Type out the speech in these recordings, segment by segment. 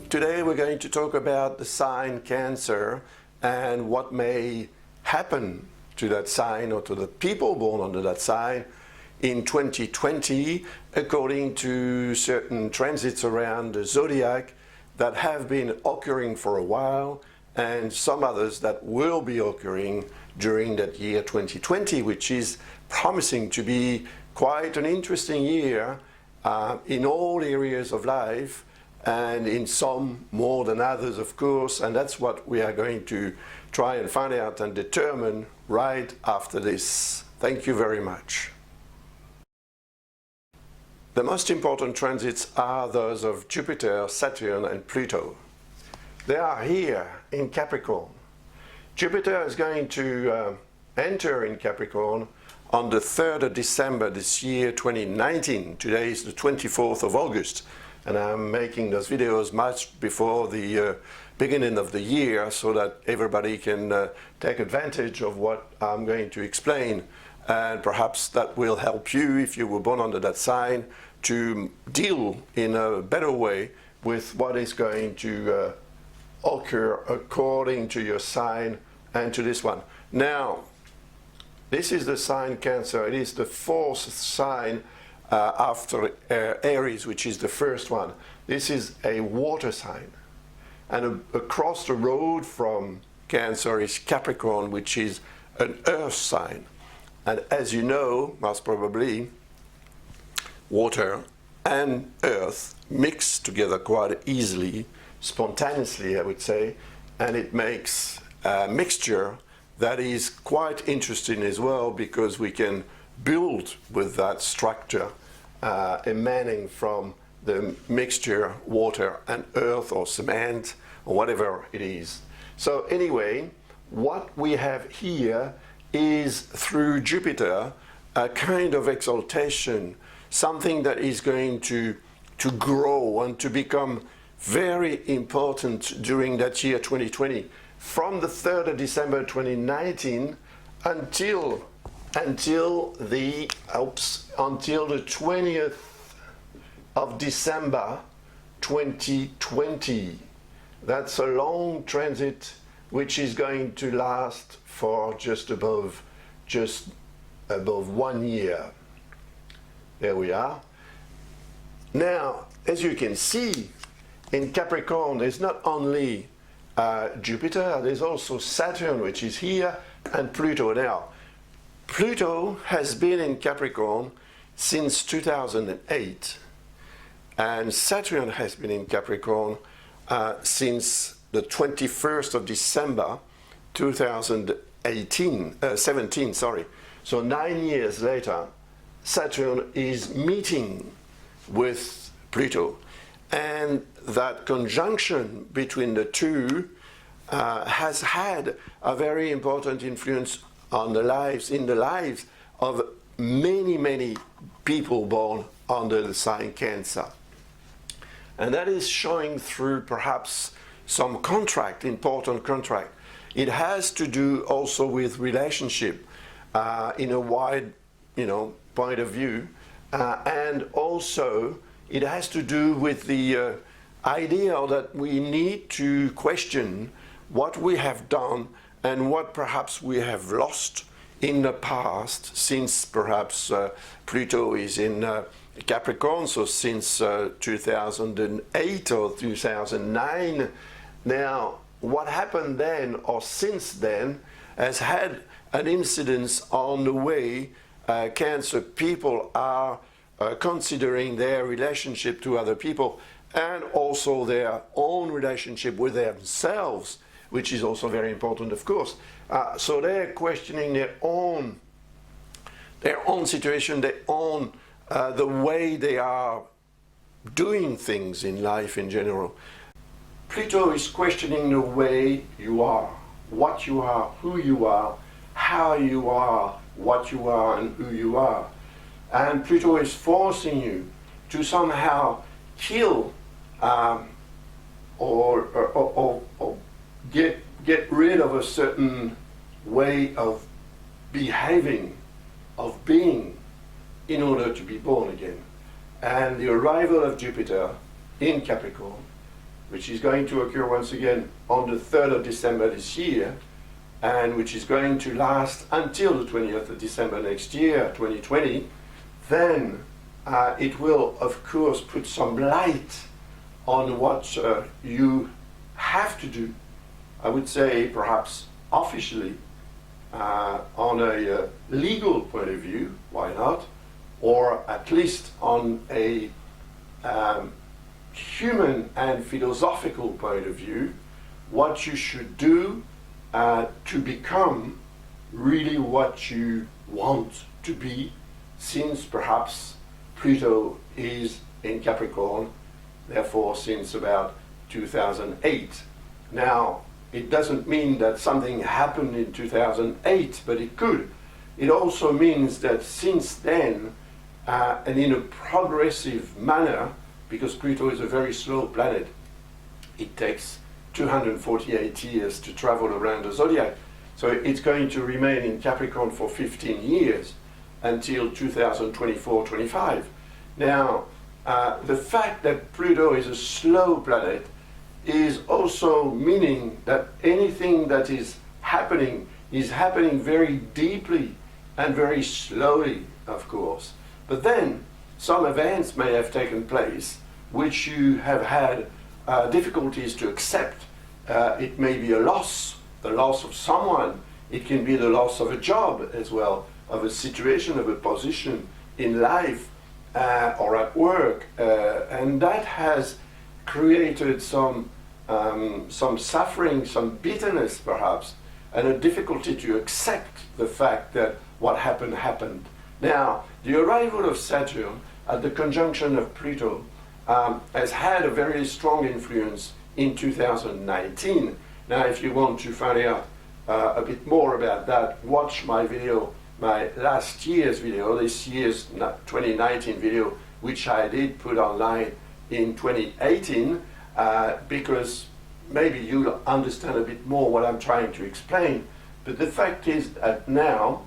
Today we're going to talk about the sign Cancer and what may happen to that sign or to the people born under that sign in 2020 according to certain transits around the zodiac that have been occurring for a while and some others that will be occurring during that year 2020, which is promising to be quite an interesting year in all areas of life, and in some more than others, of course, and that's what we are going to try and find out and determine right after this. Thank you very much. The most important transits are those of Jupiter, Saturn and Pluto. They are here in Capricorn. Jupiter is going to enter in Capricorn on the 3rd of December this year, 2019. Today is the 24th of August. And I'm making those videos much before the beginning of the year so that everybody can take advantage of what I'm going to explain. And perhaps that will help you, if you were born under that sign, to deal in a better way with what is going to occur according to your sign and to this one. Now, this is the sign Cancer. It is the fourth sign after Aries, which is the first one. This is a water sign. And across the road from Cancer is Capricorn, which is an earth sign. And as you know, most probably, water and earth mix together quite easily, spontaneously, I would say, and it makes a mixture that is quite interesting as well, because we can build with that structure emanating from the mixture water and earth or cement or whatever it is. So anyway, what we have here is through Jupiter a kind of exaltation, something that is going to grow and to become very important during that year 2020, from the 3rd of December 2019 until the 20th of December 2020. That's a long transit which is going to last for just above 1 year. There we are. Now, as you can see, in Capricorn there's not only Jupiter, there's also Saturn, which is here, and Pluto. Now, Pluto has been in Capricorn since 2008, and Saturn has been in Capricorn since the 21st of December 2017. So 9 years later, Saturn is meeting with Pluto, and that conjunction between the two has had a very important influence on the lives of many people born under the sign Cancer. And that is showing through perhaps some important contract. It has to do also with relationship in a wide, point of view, and also it has to do with the idea that we need to question what we have done and what perhaps we have lost in the past, since perhaps Pluto is in Capricorn, so since 2008 or 2009. Now, what happened then or since then has had an incidence on the way Cancer people are considering their relationship to other people, and also their own relationship with themselves, which is also very important, of course. So they're questioning their own situation, their own the way they are doing things in life in general. Pluto is questioning the way you are, what you are, who you are, how you are, what you are, and who you are. And Pluto is forcing you to somehow kill or get rid of a certain way of behaving, of being, in order to be born again. And the arrival of Jupiter in Capricorn which is going to occur once again on the 3rd of December this year, and which is going to last until the 20th of December next year, 2020, then it will, of course, put some light on what you have to do. I would say perhaps officially, on a legal point of view, why not? Or at least on a human and philosophical point of view, what you should do to become really what you want to be, since perhaps Pluto is in Capricorn, therefore since about 2008. Now, it doesn't mean that something happened in 2008, but it could. It also means that since then, and in a progressive manner, because Pluto is a very slow planet, it takes 248 years to travel around the zodiac. So it's going to remain in Capricorn for 15 years until 2024-25. Now, the fact that Pluto is a slow planet is also meaning that anything that is happening very deeply and very slowly, of course. But then some events may have taken place which you have had difficulties to accept. It may be a loss, the loss of someone. It can be the loss of a job as well, of a situation, of a position in life or at work. And that has created some suffering, some bitterness perhaps, and a difficulty to accept the fact that what happened happened. Now, the arrival of Saturn at the conjunction of Pluto has had a very strong influence in 2019. Now, if you want to find out a bit more about that, watch my video, my last year's video, this year's 2019 video, which I did put online in 2018, because maybe you'll understand a bit more what I'm trying to explain. But the fact is that now,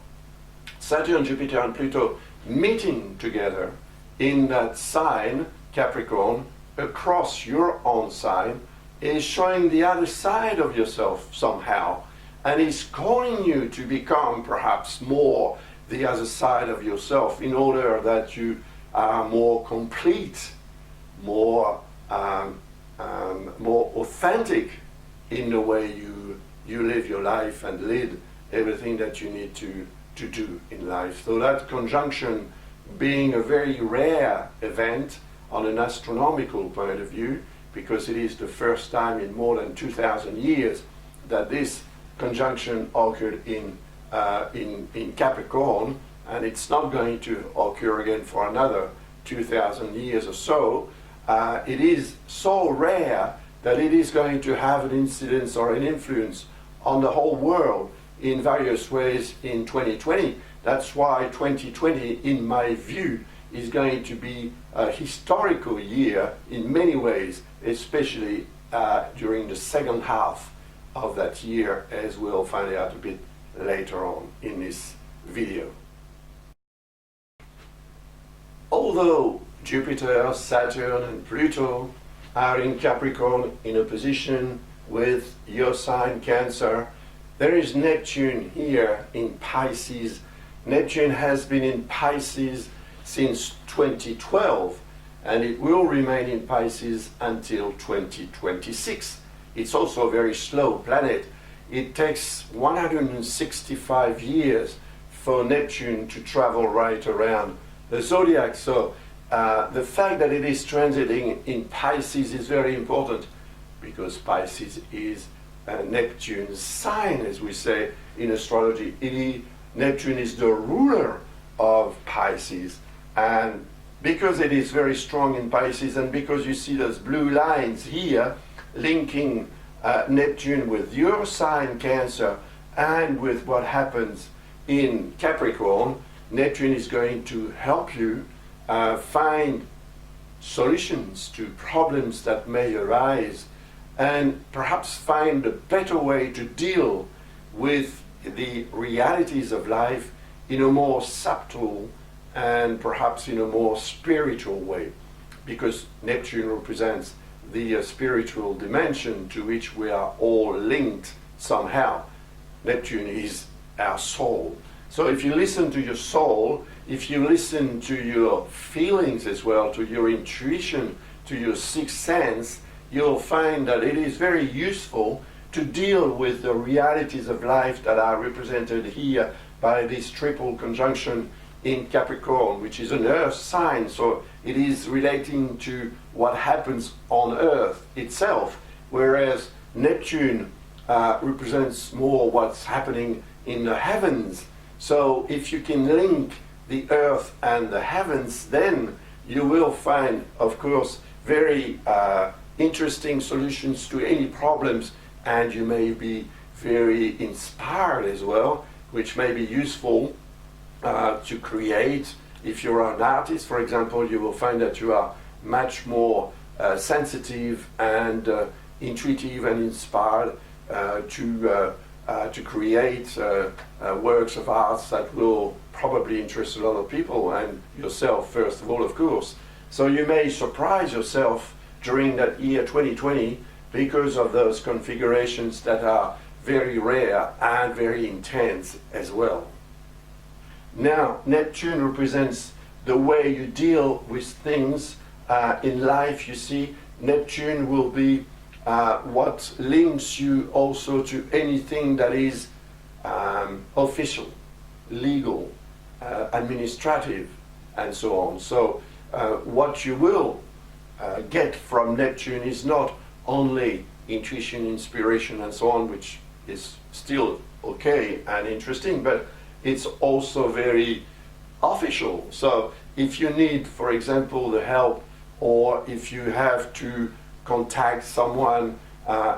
Saturn, Jupiter, and Pluto meeting together in that sign, Capricorn, across your own sign, is showing the other side of yourself somehow, and is calling you to become perhaps more the other side of yourself in order that you are more complete, more authentic in the way you live your life and lead everything that you need to do in life. So that conjunction being a very rare event on an astronomical point of view, because it is the first time in more than 2,000 years that this conjunction occurred in Capricorn, and it's not going to occur again for another 2,000 years or so. It is so rare that it is going to have an incidence or an influence on the whole world in various ways in 2020. That's why 2020, in my view, is going to be a historical year in many ways, especially during the second half of that year, as we'll find out a bit later on in this video. Although Jupiter, Saturn, and Pluto are in Capricorn in opposition with your sign Cancer, there is Neptune here in Pisces. Neptune has been in Pisces since 2012, and it will remain in Pisces until 2026. It's also a very slow planet. It takes 165 years for Neptune to travel right around the zodiac. So the fact that it is transiting in Pisces is very important, because Pisces is Neptune's sign, as we say in astrology. Neptune is the ruler of Pisces, and because it is very strong in Pisces, and because you see those blue lines here linking Neptune with your sign Cancer and with what happens in Capricorn, Neptune is going to help you find solutions to problems that may arise, and perhaps find a better way to deal with the realities of life in a more subtle and perhaps in a more spiritual way, because Neptune represents the spiritual dimension to which we are all linked somehow. Neptune is our soul. So if you listen to your soul, if you listen to your feelings as well, to your intuition, to your sixth sense, you'll find that it is very useful to deal with the realities of life that are represented here by this triple conjunction in Capricorn, which is an earth sign, so it is relating to what happens on earth itself, whereas Neptune represents more what's happening in the heavens. So if you can link the earth and the heavens, then you will find, of course, very interesting solutions to any problems, and you may be very inspired as well, which may be useful to create. If you're an artist, for example, you will find that you are much more sensitive and intuitive and inspired to create works of art that will probably interest a lot of people, and yourself first of all, of course. So you may surprise yourself during that year 2020 because of those configurations that are very rare and very intense as well. Now, Neptune represents the way you deal with things in life. You see, Neptune will be what links you also to anything that is official, legal, administrative, and so on. So what you will get from Neptune is not only intuition, inspiration, and so on, which is still okay and interesting, but it's also very official. So if you need, for example, the help, or if you have to contact someone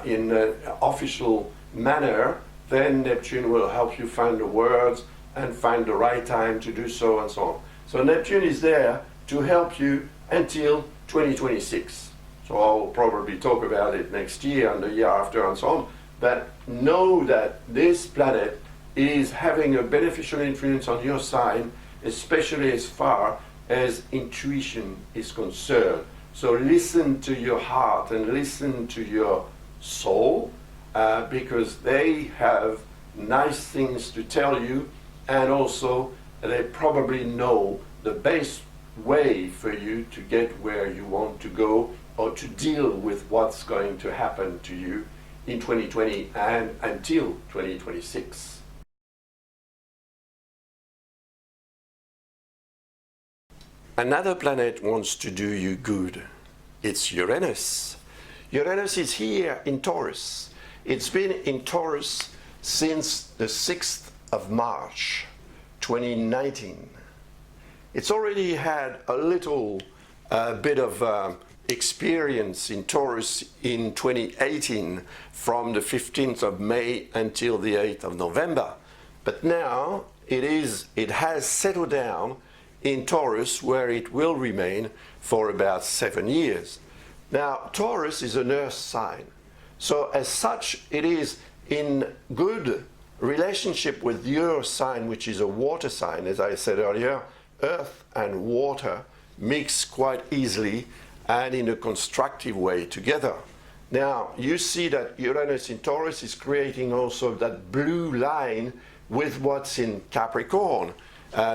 in an official manner, then Neptune will help you find the words and find the right time to do so, and so on. So Neptune is there to help you until 2026. So I'll probably talk about it next year and the year after and so on. But know that this planet is having a beneficial influence on your sign, especially as far as intuition is concerned. So listen to your heart and listen to your soul, because they have nice things to tell you, and also they probably know the best way for you to get where you want to go, or to deal with what's going to happen to you in 2020 and until 2026. Another planet wants to do you good. It's Uranus. Uranus is here in Taurus. It's been in Taurus since the 6th of March, 2019. It's already had a little bit of experience in Taurus in 2018, from the 15th of May until the 8th of November. But now it has settled down in Taurus, where it will remain for about 7 years. Now, Taurus is an earth sign. So as such, it is in good relationship with your sign, which is a water sign. As I said earlier, earth and water mix quite easily and in a constructive way together. Now, you see that Uranus in Taurus is creating also that blue line with what's in Capricorn,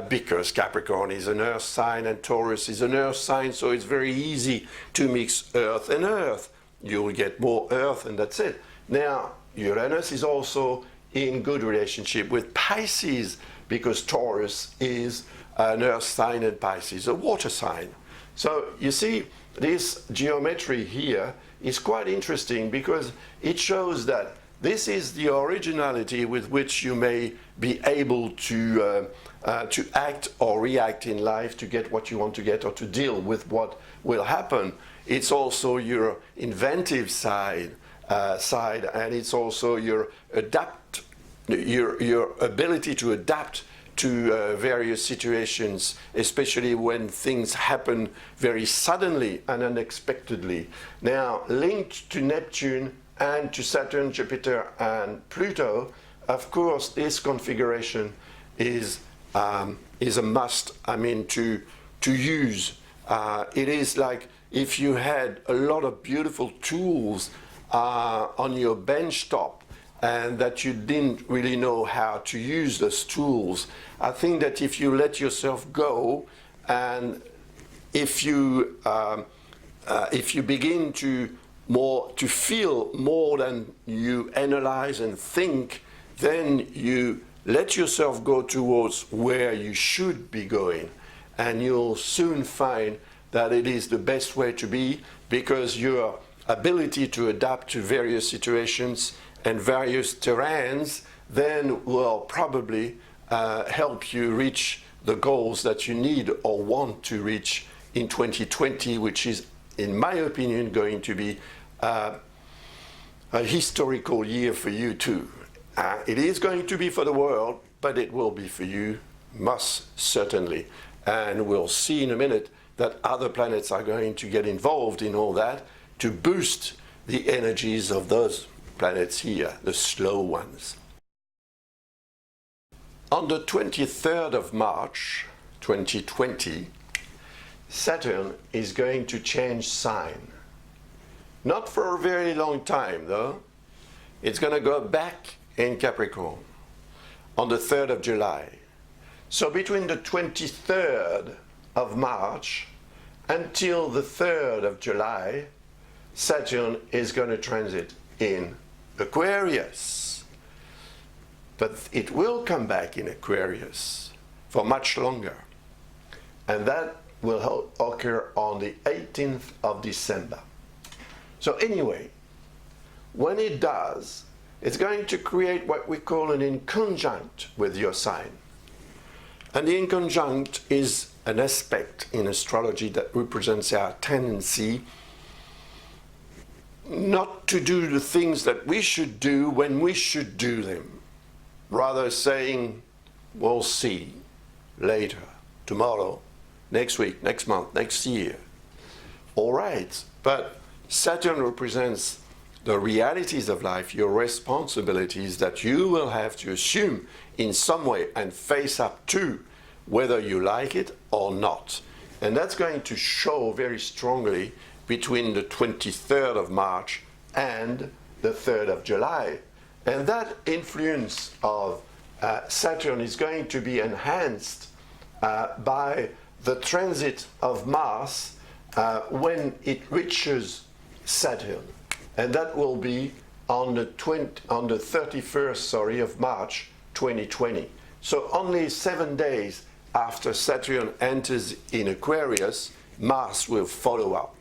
because Capricorn is an earth sign and Taurus is an earth sign, so it's very easy to mix earth and earth. You'll get more earth and that's it. Now, Uranus is also in good relationship with Pisces, because Taurus is an earth sign and Pisces a water sign. So you see, this geometry here is quite interesting, because it shows that this is the originality with which you may be able to act or react in life to get what you want to get, or to deal with what will happen. It's also your inventive side, and it's also your ability to adapt to various situations, especially when things happen very suddenly and unexpectedly. Now, linked to Neptune and to Saturn, Jupiter, and Pluto, of course, this configuration is a must. I mean, to use. It is like if you had a lot of beautiful tools on your bench top and that you didn't really know how to use those tools. I think that if you let yourself go and if you begin to feel more than you analyze and think, then you let yourself go towards where you should be going, and you'll soon find that it is the best way to be, because your ability to adapt to various situations and various terrains then will probably help you reach the goals that you need or want to reach in 2020, which is, in my opinion, going to be a historical year for you too. It is going to be for the world, but it will be for you most certainly. And we'll see in a minute that other planets are going to get involved in all that to boost the energies of those planets here, the slow ones. On the 23rd of March 2020, Saturn is going to change sign. Not for a very long time though. It's going to go back in Capricorn on the 3rd of July. So between the 23rd of March until the 3rd of July, Saturn is going to transit in Aquarius. But it will come back in Aquarius for much longer. And that will occur on the 18th of December. So anyway, when it does, it's going to create what we call an inconjunct with your sign. And the inconjunct is an aspect in astrology that represents our tendency not to do the things that we should do when we should do them. Rather saying, we'll see later, tomorrow, next week, next month, next year. All right, but Saturn represents the realities of life, your responsibilities that you will have to assume in some way and face up to, whether you like it or not. And that's going to show very strongly between the 23rd of March and the 3rd of July. And that influence of Saturn is going to be enhanced by the transit of Mars when it reaches Saturn. And that will be on the 31st of March 2020. So only 7 days after Saturn enters in Aquarius, Mars will follow up.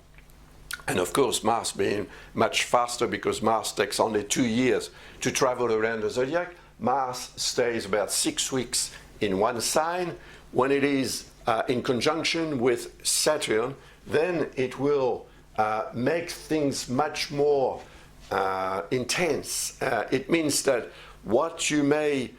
And of course, Mars being much faster, because Mars takes only 2 years to travel around the zodiac. Mars stays about 6 weeks in one sign. When it is in conjunction with Saturn, then it will make things much more intense. It means that what you may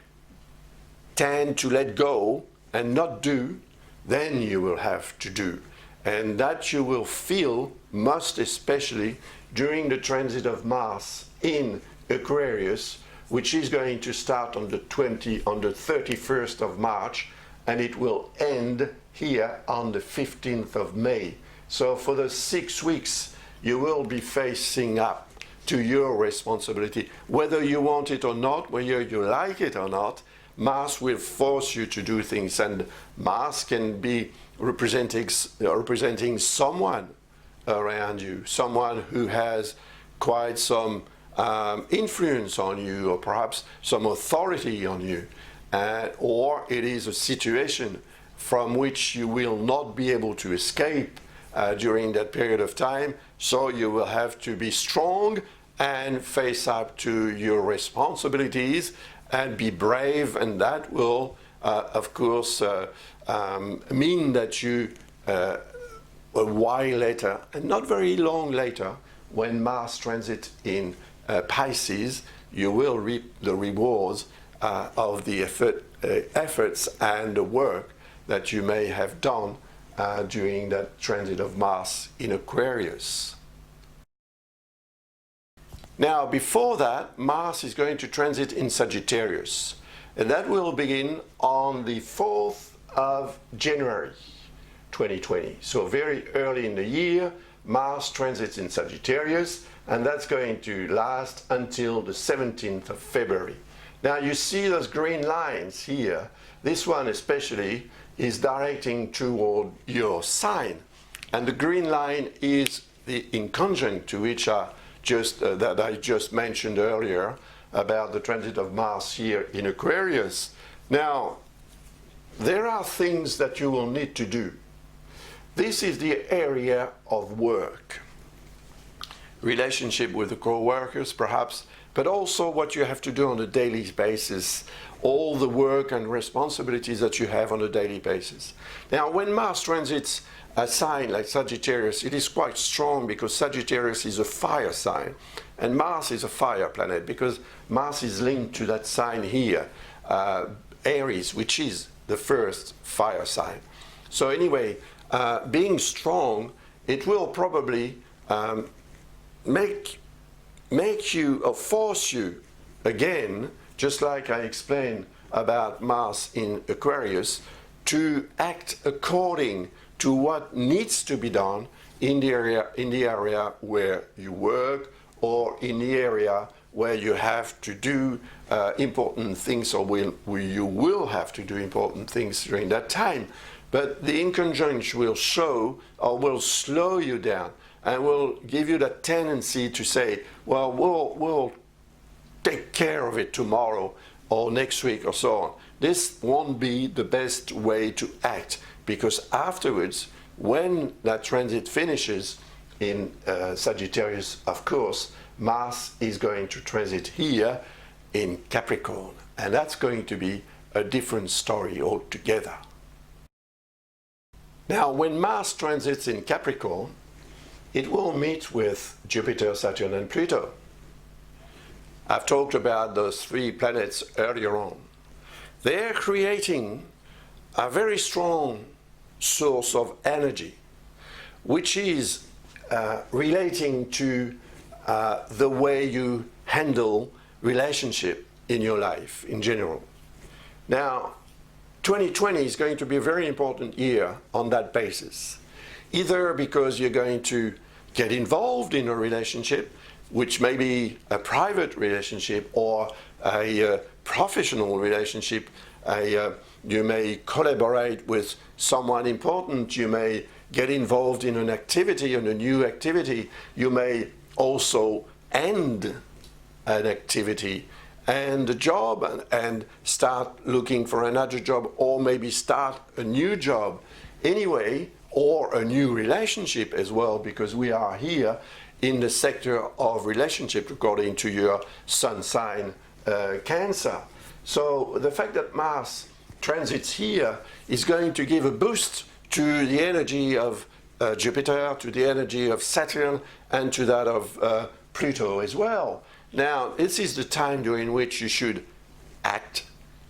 tend to let go and not do, then you will have to do. And that you will feel most especially during the transit of Mars in Aquarius, which is going to start on the 31st of March, and it will end here on the 15th of May. So for the 6 weeks, you will be facing up to your responsibility. Whether you want it or not, whether you like it or not, Mars will force you to do things, and Mars can be representing someone around you, someone who has quite some influence on you, or perhaps some authority on you, or it is a situation from which you will not be able to escape during that period of time. So you will have to be strong and face up to your responsibilities and be brave, and that will of course mean that you a while later, and not very long later, when Mars transit in Pisces, you will reap the rewards of the efforts and the work that you may have done during that transit of Mars in Aquarius. Now, before that, Mars is going to transit in Sagittarius, and that will begin on the 4th of January 2020. So very early in the year, Mars transits in Sagittarius, and that's going to last until the 17th of February. Now you see those green lines here. This one especially is directing toward your sign, and the green line is the inconjunct to which that I just mentioned earlier about the transit of Mars here in Aquarius. Now, there are things that you will need to do. This is the area of work, relationship with the co-workers perhaps, but also what you have to do on a daily basis, all the work and responsibilities that you have on a daily basis. Now, when Mars transits a sign like Sagittarius, it is quite strong because Sagittarius is a fire sign, and Mars is a fire planet because Mars is linked to that sign here, Aries, which is the first fire sign. So anyway, being strong, it will probably make you or force you again, just like I explained about Mars in Aquarius, to act according to what needs to be done in the area where you work, or in the area where you have to do important things, or where you will have to do important things during that time. But the inconjunction will show or will slow you down and will give you that tendency to say, well, we'll take care of it tomorrow or next week or so on. This won't be the best way to act, because afterwards, when that transit finishes in Sagittarius, of course, Mars is going to transit here in Capricorn, and that's going to be a different story altogether. Now, when Mars transits in Capricorn, it will meet with Jupiter, Saturn, and Pluto. I've talked about those three planets earlier on. They're creating a very strong source of energy, which is relating to the way you handle relationship in your life in general. Now, 2020 is going to be a very important year on that basis, either because you're going to get involved in a relationship, which may be a private relationship or a professional relationship. You may collaborate with someone important. You may get involved in an activity, in a new activity. You may also end an activity and a job and start looking for another job, or maybe start a new job anyway, or a new relationship as well, because we are here in the sector of relationship according to your sun sign, Cancer. So the fact that Mars transits here is going to give a boost to the energy of Jupiter, to the energy of Saturn, and to that of Pluto as well. Now, this is the time during which you should act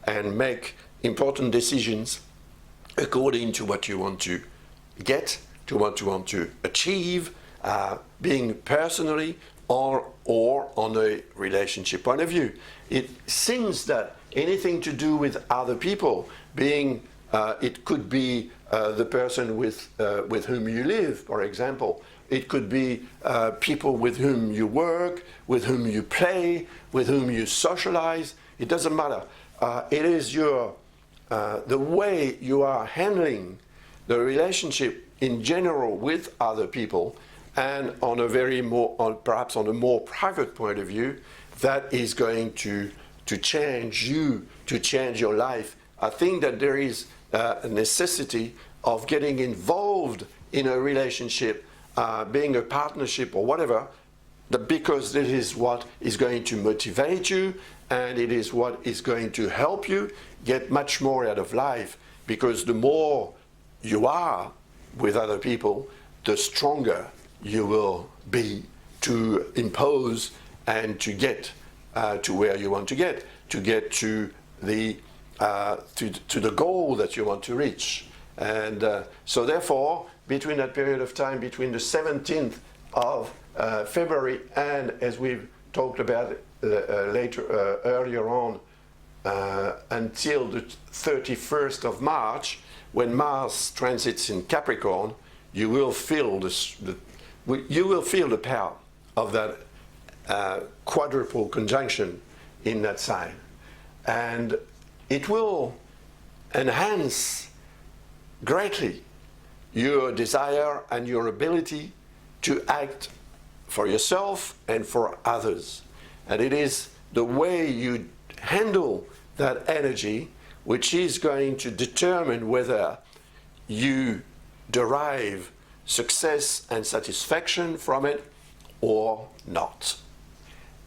and make important decisions according to what you want to get, to what you want to achieve, being personally or on a relationship point of view. It seems that anything to do with other people, being it could be the person with whom you live, for example. It could be people with whom you work, with whom you play, with whom you socialize. It doesn't matter. It is the way you are handling the relationship in general with other people, and on a perhaps on a more private point of view, that is going to change you, to change your life. I think that there is a necessity of getting involved in a relationship, being a partnership or whatever, because this is what is going to motivate you, and it is what is going to help you get much more out of life, because the more you are with other people, the stronger you will be to impose and to get to where you want to get to the goal that you want to reach. And so therefore, between that period of time, between the 17th of February and, as we've talked about earlier on, until the 31st of March, when Mars transits in Capricorn, you will feel you will feel the power of that quadruple conjunction in that sign. And it will enhance greatly your desire and your ability to act for yourself and for others. And it is the way you handle that energy which is going to determine whether you derive success and satisfaction from it or not.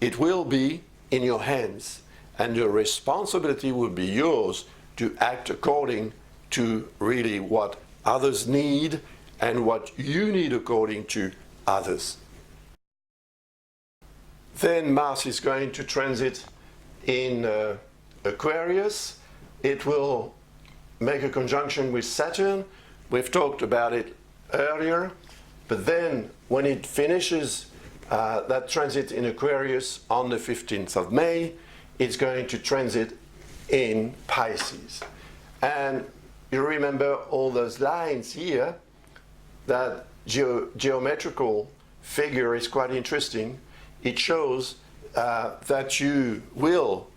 It will be in your hands, and the responsibility will be yours to act according to really what others need and what you need according to others. Then Mars is going to transit in Aquarius. It will make a conjunction with Saturn. We've talked about it earlier, but then when it finishes that transit in Aquarius on the 15th of May, it's going to transit in Pisces. And you remember all those lines here. That geometrical figure is quite interesting. It shows that you will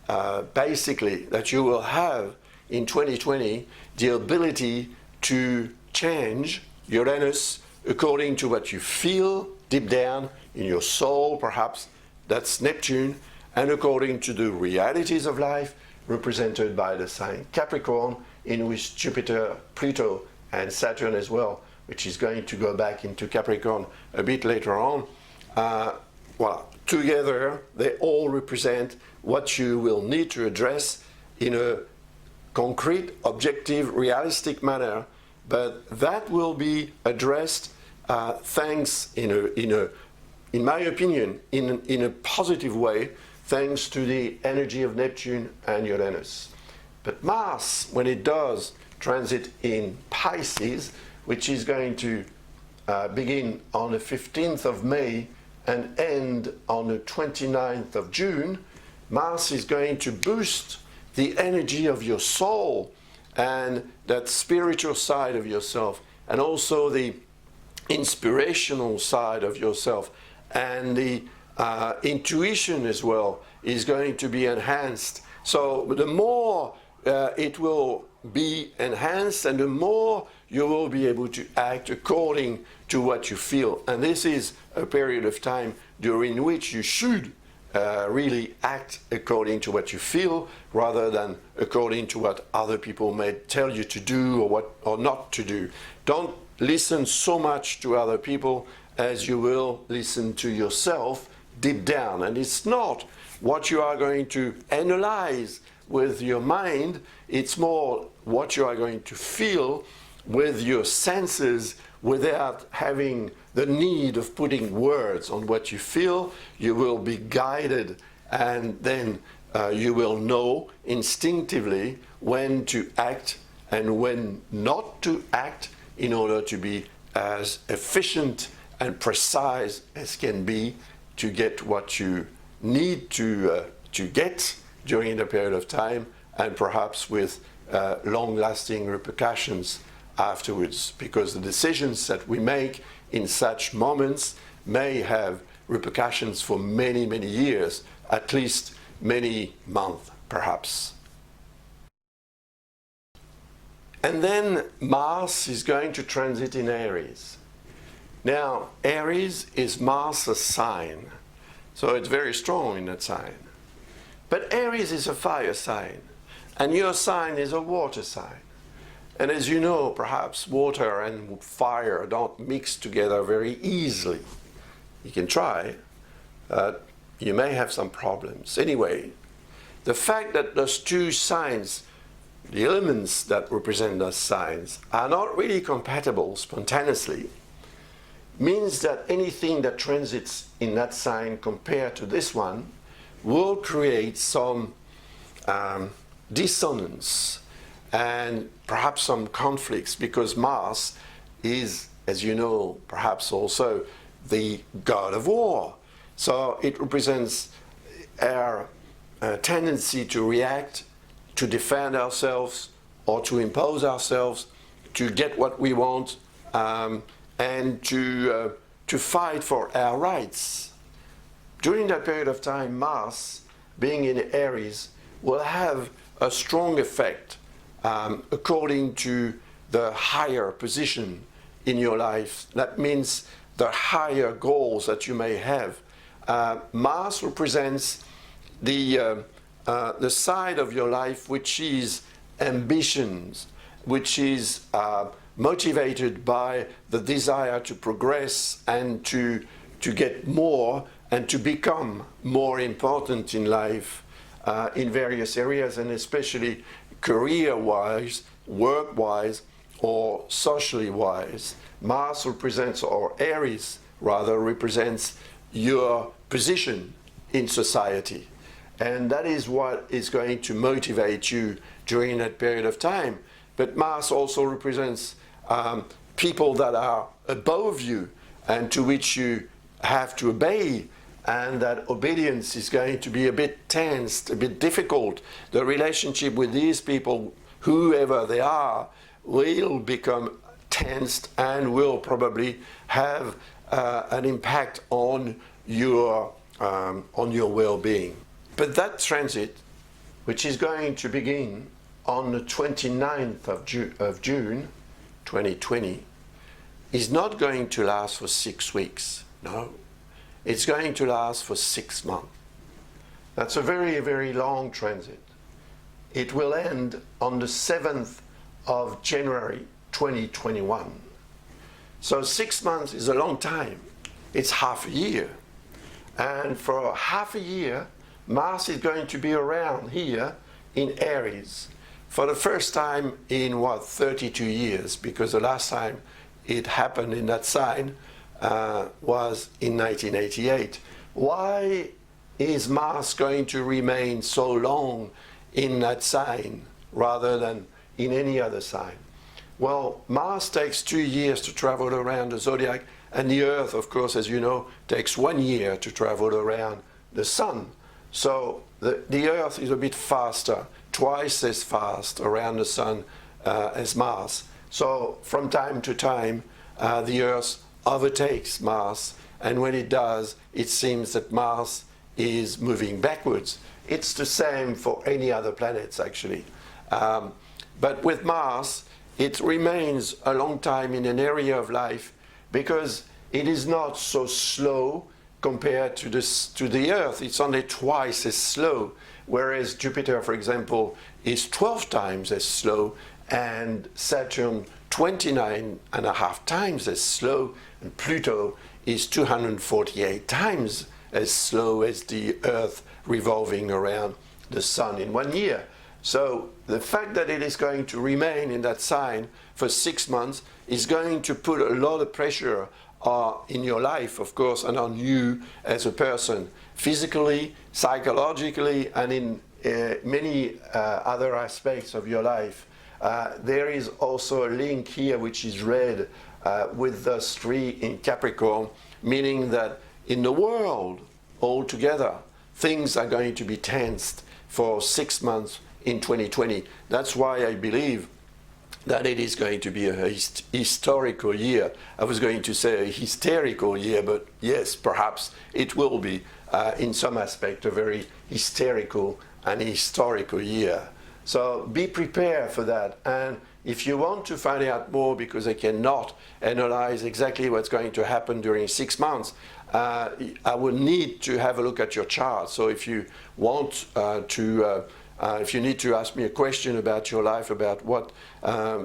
that you will have in 2020 the ability to change Uranus according to what you feel deep down in your soul, perhaps. That's Neptune. And according to the realities of life represented by the sign Capricorn, in which Jupiter, Pluto, and Saturn as well, which is going to go back into Capricorn a bit later on. Well, together they all represent what you will need to address in a concrete, objective, realistic manner, but that will be addressed thanks, in my opinion, in a positive way, thanks to the energy of Neptune and Uranus. But Mars, when it does transit in Pisces, which is going to begin on the 15th of May and end on the 29th of June, Mars is going to boost the energy of your soul and that spiritual side of yourself, and also the inspirational side of yourself, and the intuition as well is going to be enhanced. So the more it will be enhanced, and the more you will be able to act according to what you feel. And this is a period of time during which you should really act according to what you feel, rather than according to what other people may tell you to do or not to do. Don't listen so much to other people as you will listen to yourself deep down. And it's not what you are going to analyze with your mind, it's more what you are going to feel with your senses without having the need of putting words on what you feel. You will be guided, and then you will know instinctively when to act and when not to act in order to be as efficient and precise as can be to get what you need to get during the period of time, and perhaps with long-lasting repercussions afterwards, because the decisions that we make in such moments may have repercussions for many, many years, at least many months, perhaps. And then Mars is going to transit in Aries. Now, Aries is Mars' sign, so it's very strong in that sign. But Aries is a fire sign, and your sign is a water sign. And as you know, perhaps water and fire don't mix together very easily. You can try, you may have some problems. Anyway, the fact that those two signs, the elements that represent those signs, are not really compatible spontaneously, means that anything that transits in that sign compared to this one will create some dissonance and perhaps some conflicts, because Mars is, as you know, perhaps also the god of war. So it represents our tendency to react, to defend ourselves, or to impose ourselves, to get what we want, and to to fight for our rights. During that period of time, Mars, being in Aries, will have a strong effect according to the higher position in your life. That means the higher goals that you may have. Mars represents the side of your life which is ambitions, which is motivated by the desire to progress and to get more and to become more important in life in various areas, and especially career-wise, work-wise, or socially wise. Mars represents, or Aries rather, represents your position in society. And that is what is going to motivate you during that period of time. But Mars also represents people that are above you and to which you have to obey, and that obedience is going to be a bit tensed, a bit difficult. The relationship with these people, whoever they are, will become tensed and will probably have an impact on your well-being. But that transit, which is going to begin on the 29th of June 2020, is not going to last for 6 weeks. No, it's going to last for 6 months. That's a very, very long transit. It will end on the 7th of January 2021. So 6 months is a long time. It's half a year. And for half a year, Mars is going to be around here in Aries for the first time in 32 years, because the last time it happened in that sign was in 1988. Why is Mars going to remain so long in that sign rather than in any other sign? Well, Mars takes 2 years to travel around the zodiac, and the Earth, of course, as you know, takes 1 year to travel around the Sun. So the Earth is a bit faster, twice as fast around the Sun as Mars. So from time to time, the Earth overtakes Mars, and when it does, it seems that Mars is moving backwards. It's the same for any other planets, actually. But with Mars, it remains a long time in an area of life because it is not so slow compared to the Earth. It's only twice as slow, whereas Jupiter, for example, is 12 times as slow, and Saturn 29.5 times as slow, and Pluto is 248 times as slow as the Earth revolving around the Sun in 1 year. So the fact that it is going to remain in that sign for 6 months is going to put a lot of pressure in your life, of course, and on you as a person, physically, psychologically, and in many other aspects of your life. There is also a link here which is red with the 3 in Capricorn, meaning that in the world altogether, things are going to be tensed for 6 months in 2020. That's why I believe that it is going to be a historical year. I was going to say a hysterical year, but yes, perhaps it will be in some aspect a very hysterical and historical year. So be prepared for that. And if you want to find out more, because I cannot analyze exactly what's going to happen during 6 months, I will need to have a look at your chart. So if you want if you need to ask me a question about your life, about what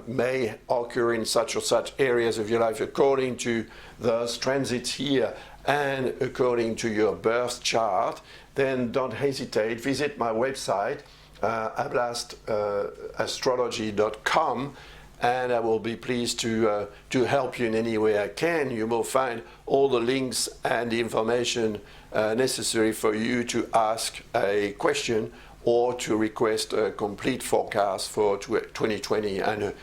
may occur in such or such areas of your life according to those transits here and according to your birth chart, then don't hesitate. Visit my website, ablastastrology.com, and I will be pleased to help you in any way I can. You will find all the links and the information necessary for you to ask a question or to request a complete forecast for 2020 and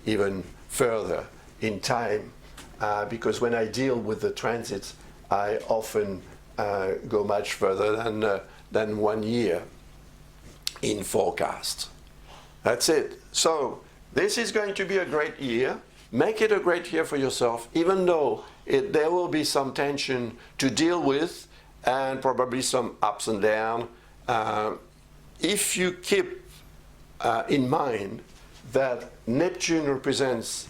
even further in time. Because when I deal with the transits, I often go much further than 1 year in forecast. That's it. So this is going to be a great year. Make it a great year for yourself, even though there will be some tension to deal with and probably some ups and downs. If you keep in mind that Neptune represents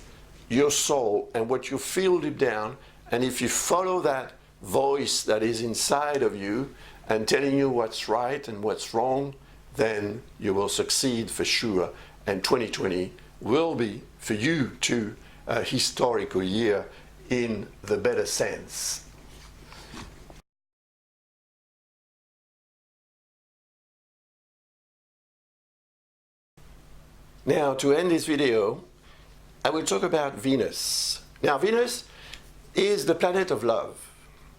your soul and what you feel deep down, and if you follow that voice that is inside of you and telling you what's right and what's wrong, then you will succeed for sure. And 2020 will be, for you too, a historical year in the better sense. Now, to end this video, I will talk about Venus. Now, Venus is the planet of love.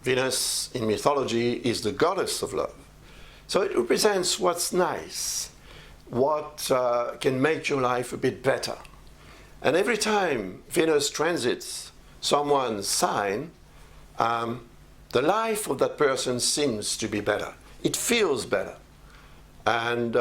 Venus in mythology is the goddess of love. So it represents what's nice, what can make your life a bit better. And every time Venus transits someone's sign, the life of that person seems to be better. It feels better. And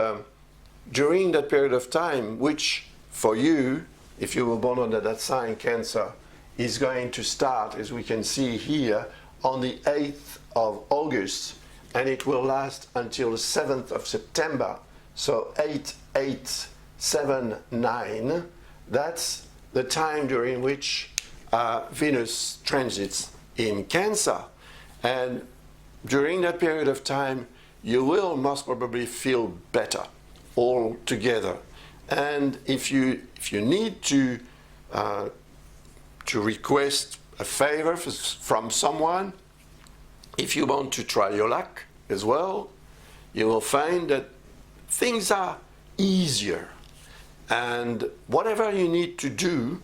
during that period of time, which for you, if you were born under that sign, Cancer, is going to start, as we can see here, on the 8th of August, and it will last until the 7th of September. So 8-8-7-9, that's the time during which Venus transits in Cancer. And during that period of time, you will most probably feel better altogether. And if you need to request a favor from someone, if you want to try your luck as well, you will find that things are easier. And whatever you need to do,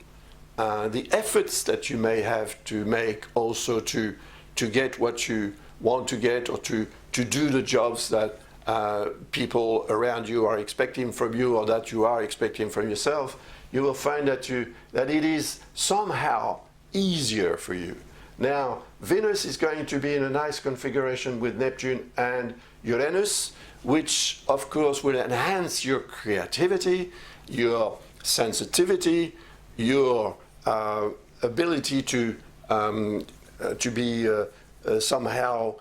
the efforts that you may have to make also to get what you want to get, or to do the jobs that people around you are expecting from you, or that you are expecting from yourself, you will find that it is somehow easier for you. Now, Venus is going to be in a nice configuration with Neptune and Uranus, which of course will enhance your creativity, your sensitivity, your ability to be somehow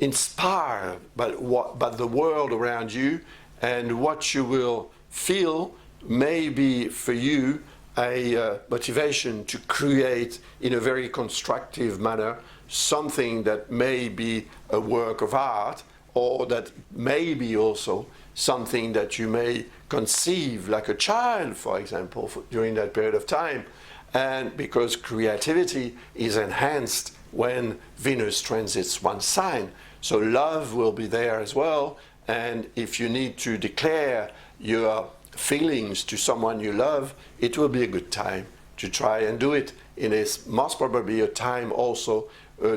inspired by the world around you, and what you will feel may be for you a motivation to create in a very constructive manner something that may be a work of art, or that may be also something that you may conceive like a child, for example, during that period of time. And because creativity is enhanced when Venus transits one sign, so love will be there as well. And if you need to declare your feelings to someone you love, it will be a good time to try and do it. It is most probably a time also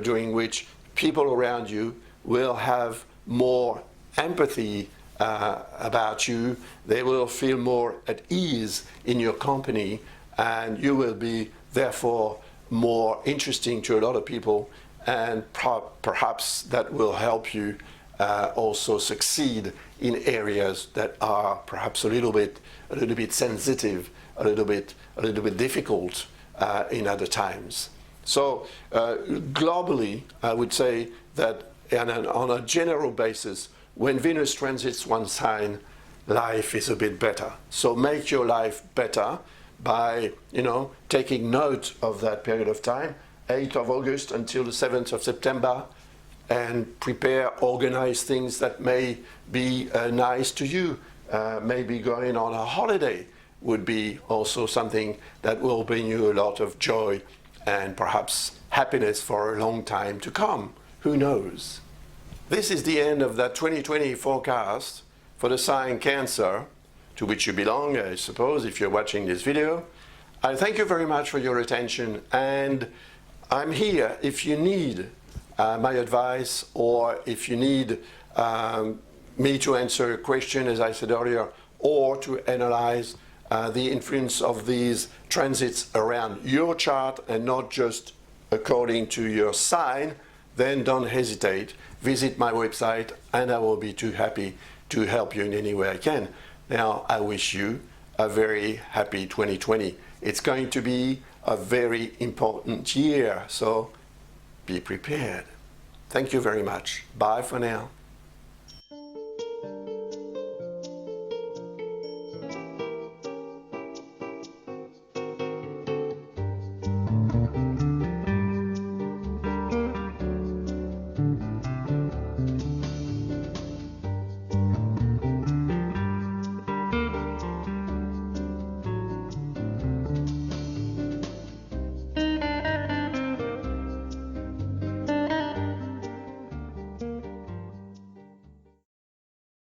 during which people around you will have more empathy about you. They will feel more at ease in your company, and you will be therefore more interesting to a lot of people, and perhaps that will help you also succeed in areas that are perhaps a little bit sensitive, a little bit difficult in other times. So globally, I would say that on a general basis, when Venus transits one sign, life is a bit better. So make your life better by, taking note of that period of time, 8th of August until the 7th of September, and prepare, organize things that may be nice to you. Maybe going on a holiday would be also something that will bring you a lot of joy and perhaps happiness for a long time to come. Who knows? This is the end of that 2020 forecast for the sign Cancer, to which you belong, I suppose, if you're watching this video. I thank you very much for your attention, and I'm here if you need my advice, or if you need me to answer a question, as I said earlier, or to analyze the influence of these transits around your chart and not just according to your sign, then don't hesitate. Visit my website and I will be too happy to help you in any way I can. Now, I wish you a very happy 2020. It's going to be a very important year, so be prepared. Thank you very much. Bye for now.